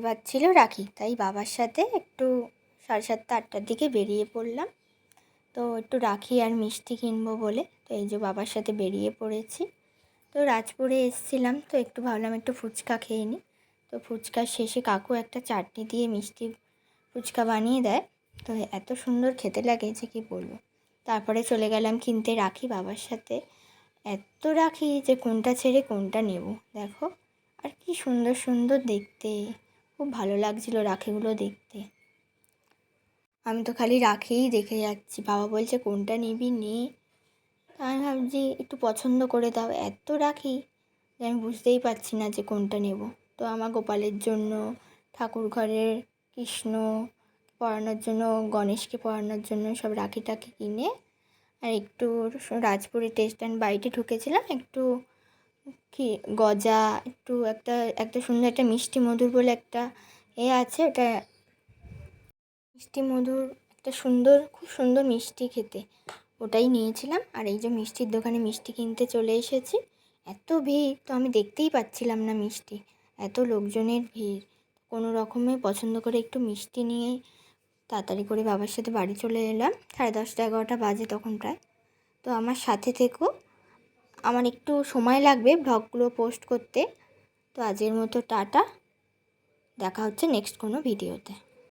বাজছিল রাখি, তাই বাবার সাথে একটু 7:30-8টার দিকে বেরিয়ে পড়লাম। তো একটু রাখি আর মিষ্টি কিনবো বলে, তো এই যে বাবার সাথে বেরিয়ে পড়েছি। তো রাজপুরে এসেছিলাম, তো একটু ভাবলাম একটু ফুচকা খেয়ে নিই। তো ফুচকার শেষে কাকু একটা চাটনি দিয়ে মিষ্টি ফুচকা বানিয়ে দেয়, তো এত সুন্দর খেতে লাগে যে কী বলবো। তারপরে চলে গেলাম কিনতে রাখি বাবার সাথে। এত রাখি যে কোনটা ছেড়ে কোনটা নেব, দেখো। আর কি সুন্দর সুন্দর দেখতে, খুব ভালো লাগছিলো রাখিগুলো দেখতে। আমি তো খালি রাখিই দেখে যাচ্ছি, বাবা বলছে কোনটা নিবি নে। আমি ভাবছি একটু পছন্দ করে দাও, এত রাখি যে আমি বুঝতেই পারছি না যে কোনটা নেব। তো আমার গোপালের জন্য, ঠাকুর ঘরের কৃষ্ণ পরানোর জন্য, গণেশকে পরানোর জন্য সব রাখি টাখি কিনে আর একটু রাজপুরে টেস্ট অ্যান্ড বাইটে ঢুকেছিলাম, একটু কি গজা, একটু একটা সুন্দর একটা মিষ্টি মধুর বলে একটা আছে, ওটা মিষ্টি মধুর একটা সুন্দর, খুব সুন্দর মিষ্টি খেতে, ওটাই নিয়েছিলাম। আর এই যে মিষ্টির দোকানে মিষ্টি কিনতে চলে এসেছি। এত ভিড়, তো আমি দেখতেই পাচ্ছিলাম না মিষ্টি, এত লোকজনের ভিড়। কোনো রকমে পছন্দ করে একটু মিষ্টি নিয়ে তাড়াতাড়ি করে বাবার সাথে বাড়ি চলে এলাম। 10:30-11টা বাজে তখন প্রায়। তো আমার সাথে থেকো, আমার একটু সময় লাগবে ব্লগগুলো পোস্ট করতে। তো আজকের মতো টাটা, দেখা হচ্ছে নেক্সট কোনো ভিডিওতে।